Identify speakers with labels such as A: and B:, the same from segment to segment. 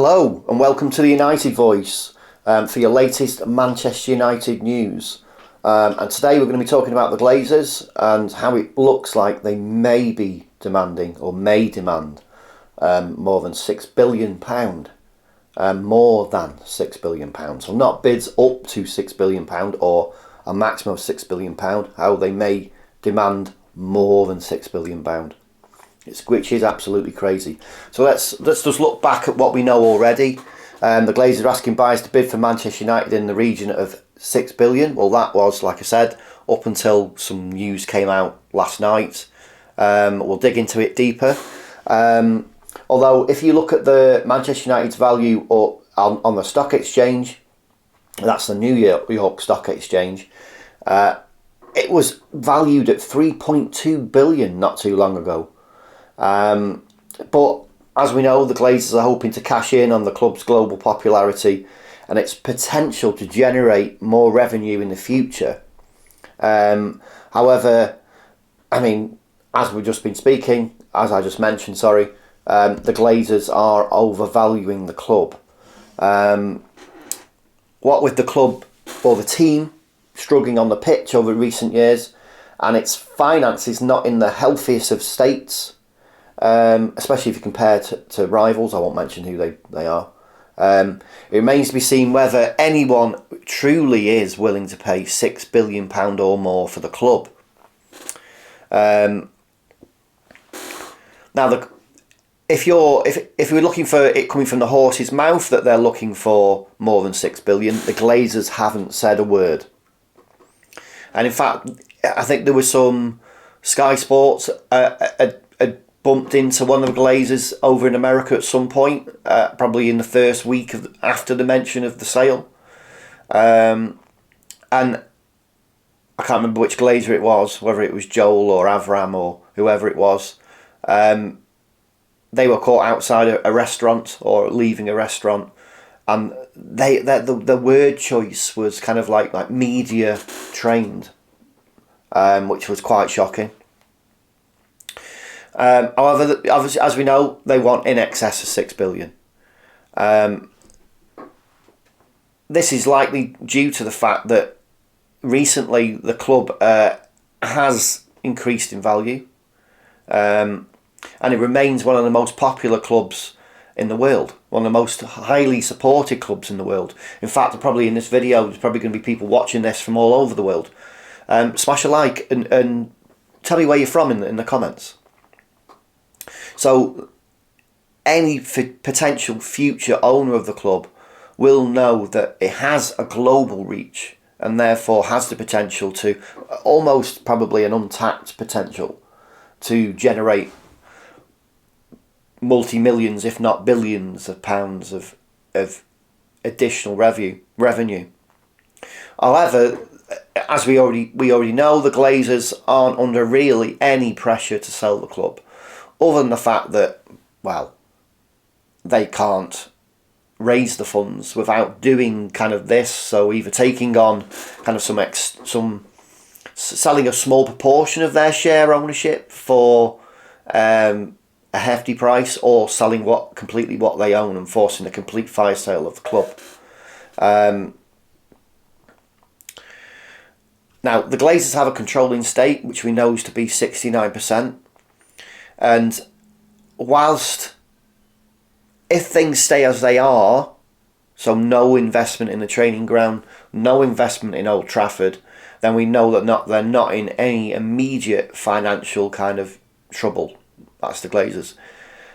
A: Hello and welcome to the United Voice for your latest Manchester United news. And today we're going to be talking about the Glazers and how it looks like they may be demanding or may demand more than £6 billion. More than £6 billion. So not bids up to £6 billion or a maximum of £6 billion. How they may demand more than £6 billion. Which is absolutely crazy. So let's just look back at what we know already. The Glazers are asking buyers to bid for Manchester United in the region of £6 billion. Well, that was, like I said, up until some news came out last night. We'll dig into it deeper. Although, if you look at the Manchester United's value on the stock exchange, that's the New York Stock Exchange, it was valued at £3.2 billion not too long ago. But as we know, the Glazers are hoping to cash in on the club's global popularity and its potential to generate more revenue in the future. However, I mean, as we've just been speaking, as I just mentioned, the Glazers are overvaluing the club. What with the club or the team struggling on the pitch over recent years and its finances not in the healthiest of states, especially if you compare to rivals. I won't mention who they are. It remains to be seen whether anyone truly is willing to pay £6 billion or more for the club. Now, if we're looking for it coming from the horse's mouth that they're looking for more than £6 billion, the Glazers haven't said a word. And in fact, I think there was some Sky Sports bumped into one of the Glazers over in America at some point, probably in the first week after the mention of the sale. And I can't remember which Glazer it was, whether it was Joel or Avram or whoever it was. They were caught outside a restaurant or leaving a restaurant, and the word choice was kind of like media trained, which was quite shocking. However, obviously, as we know, they want in excess of £6 billion. This is likely due to the fact that recently the club has increased in value, and it remains one of the most popular clubs in the world, one of the most highly supported clubs in the world. In fact, probably in this video, there's probably going to be people watching this from all over the world. Smash a like and tell me where you're from in the comments. So any potential future owner of the club will know that it has a global reach and therefore has the potential to, almost probably an untapped potential, to generate multi-millions, if not billions of pounds of additional revenue. However, as we already know, the Glazers aren't under really any pressure to sell the club, other than the fact that, well, they can't raise the funds without doing kind of this. So either taking on kind of some selling a small proportion of their share ownership for a hefty price, or selling completely what they own and forcing a complete fire sale of the club. Now, the Glazers have a controlling stake, which we know is to be 69%. And whilst, if things stay as they are, so no investment in the training ground, no investment in Old Trafford, then we know that they're not in any immediate financial kind of trouble. That's the Glazers.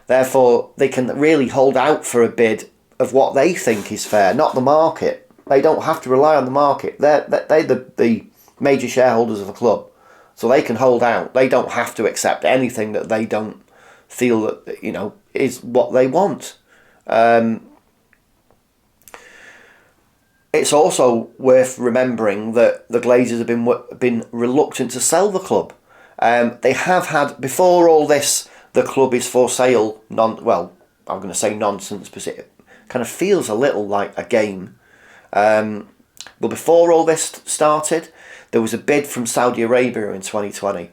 A: Therefore, they can really hold out for a bid of what they think is fair, not the market. They don't have to rely on the market. They're the major shareholders of the club, so they can hold out. They don't have to accept anything that they don't feel that is what they want. It's also worth remembering that the Glazers have been reluctant to sell the club. They have had, before all this, the club is for sale. I'm going to say nonsense, but it kind of feels a little like a game. But before all this started, there was a bid from Saudi Arabia in 2020,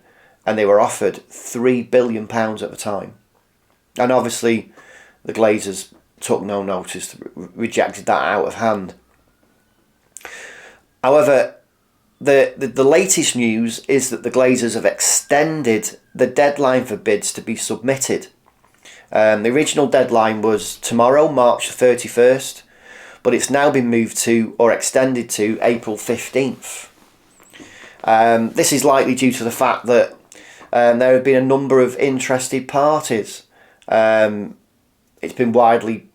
A: and they were offered £3 billion at the time. And obviously, the Glazers took no notice, rejected that out of hand. However, the latest news is that the Glazers have extended the deadline for bids to be submitted. The original deadline was tomorrow, March 31st, but it's now been moved to, or extended to, April 15th. This is likely due to the fact that there have been a number of interested parties. It's been widely,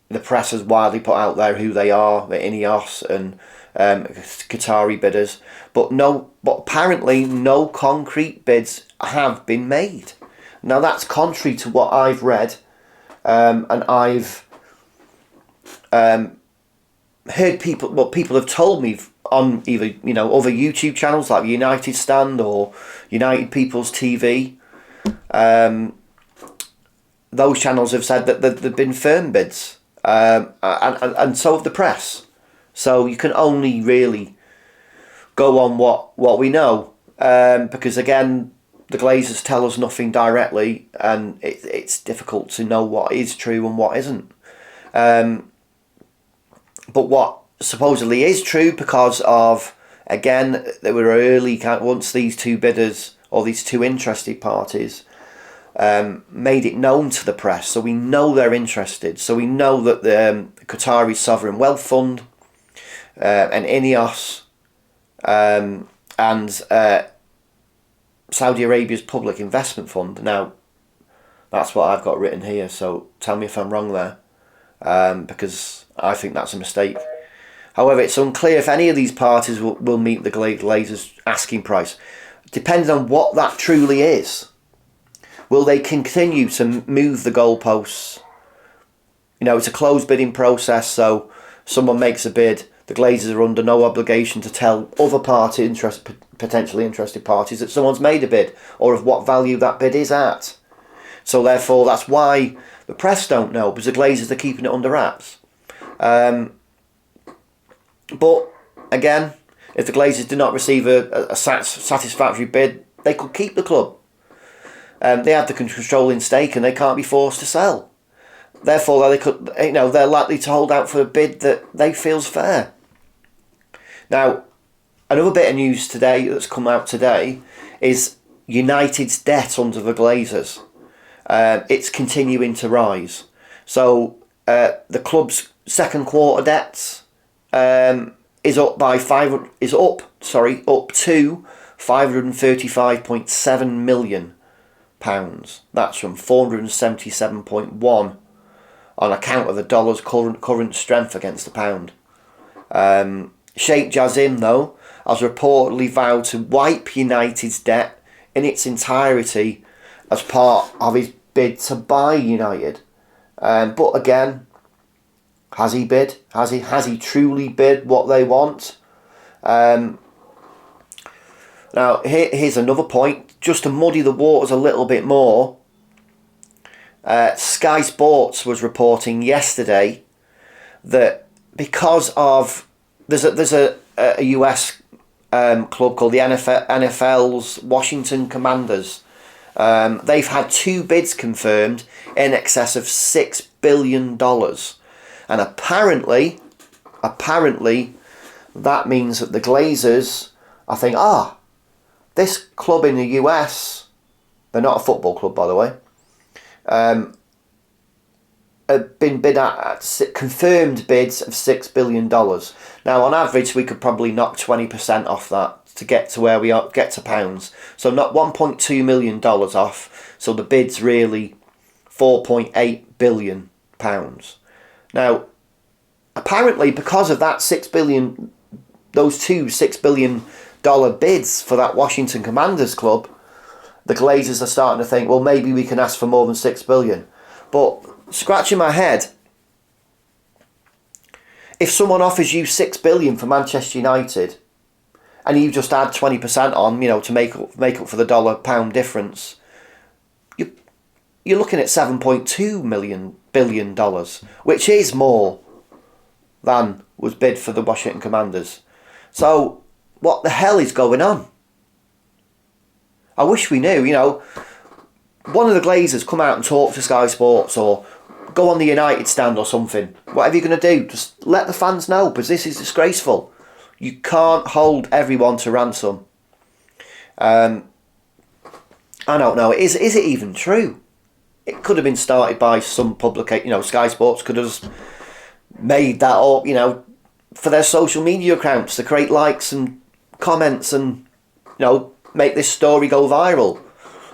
A: the press has widely put out there who they are, the Ineos and Qatari bidders, but apparently no concrete bids have been made. Now that's contrary to what I've read, and I've heard people have told me on either other YouTube channels like United Stand or United People's TV. Those channels have said that there've been firm bids, and so have the press. So you can only really go on what we know, because again, the Glazers tell us nothing directly, and it's difficult to know what is true and what isn't. But what supposedly is true, because of, again, there were early, once these two bidders or these two interested parties made it known to the press, so we know they're interested. So we know that the Qatari Sovereign Wealth Fund and Ineos and Saudi Arabia's Public Investment Fund. Now, that's what I've got written here, so tell me if I'm wrong there, because I think that's a mistake. However, it's unclear if any of these parties will meet the Glazers' asking price. Depending on what that truly is, will they continue to move the goalposts? It's a closed bidding process, so someone makes a bid, the Glazers are under no obligation to tell other potentially interested parties that someone's made a bid, or of what value that bid is at. So therefore, that's why the press don't know, because the Glazers are keeping it under wraps. But again, if the Glazers do not receive a satisfactory bid, they could keep the club. They have the controlling stake, and they can't be forced to sell. Therefore, they're likely to hold out for a bid that they feel's fair. Now, another bit of news today that's come out today is United's debt under the Glazers. It's continuing to rise. So the club's second quarter debts is up to £535.7 million. That's from 477.1 on account of the dollar's current strength against the pound. Sheikh Jassim, though, has reportedly vowed to wipe United's debt in its entirety as part of his bid to buy United. But again, has he bid? Has he truly bid what they want? Now, here's another point, just to muddy the waters a little bit more. Sky Sports was reporting yesterday that because of there's a US club called the NFL's Washington Commanders. They've had two bids confirmed in excess of $6 billion, and apparently that means that the Glazers, I think, this club in the US, they're not a football club, by the way, have been bid at confirmed bids of $6 billion. Now, on average, we could probably knock 20% off that to get to where we are, get to pounds. So not $1.2 million off. So the bid's really £4.8 billion. Now, apparently, because of that those two $6 billion bids for that Washington Commanders club, the Glazers are starting to think, well, maybe we can ask for more than $6 billion. But scratching my head, if someone offers you $6 billion for Manchester United, and you just add 20% on, to make up for the dollar-pound difference, you're looking at $7.2 billion, which is more than was bid for the Washington Commanders. So, what the hell is going on? I wish we knew, one of the Glazers come out and talk to Sky Sports, or go on the United stand or something. Whatever you're going to do, just let the fans know, because this is disgraceful. You can't hold everyone to ransom. I don't know. Is it even true? It could have been started by some publication. You know, Sky Sports could have made that up, you know, for their social media accounts to create likes and comments and, you know, make this story go viral.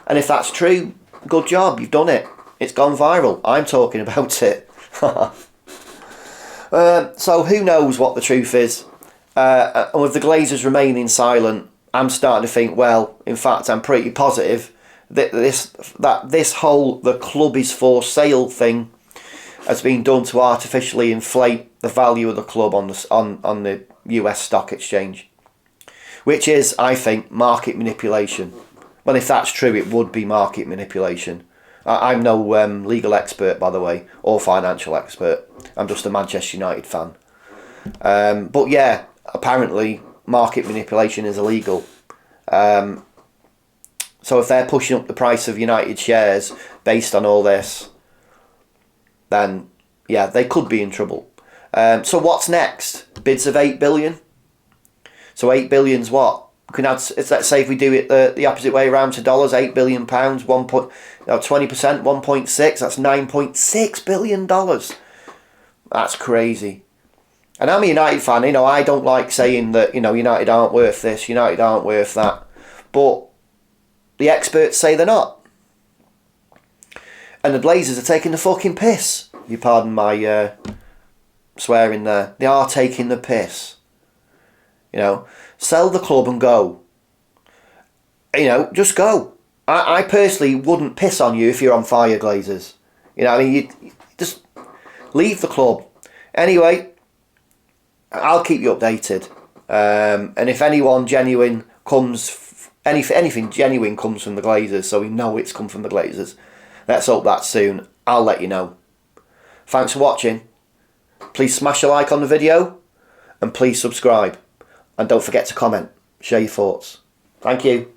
A: And if that's true, good job, you've done it. It's gone viral. I'm talking about it. So who knows what the truth is? And with the Glazers remaining silent, I'm starting to think, well, in fact, I'm pretty positive that this whole "the club is for sale" thing has been done to artificially inflate the value of the club on the US stock exchange, which is, I think, market manipulation. Well, if that's true, it would be market manipulation. I'm no legal expert, by the way, or financial expert. I'm just a Manchester United fan. But yeah, apparently market manipulation is illegal. So if they're pushing up the price of United shares based on all this, then yeah, they could be in trouble. So what's next? Bids of 8 billion. So 8 billion's what? We can add, let's say if we do it the opposite way around to dollars, £8 billion, 20%, 1.6, that's $9.6 billion. That's crazy. And I'm a United fan, you know, I don't like saying that, you know, United aren't worth this, United aren't worth that. But the experts say they're not. And the Glazers are taking the fucking piss. You pardon my swearing there. They are taking the piss. You know, sell the club and go. You know, just go. I personally wouldn't piss on you if you're on fire, Glazers. You know, I mean, you just leave the club. Anyway, I'll keep you updated. And if anyone genuine comes, anything genuine comes from the Glazers, so we know it's come from the Glazers, let's hope that soon. I'll let you know. Thanks for watching. Please smash a like on the video, and please subscribe. And don't forget to comment. Share your thoughts. Thank you.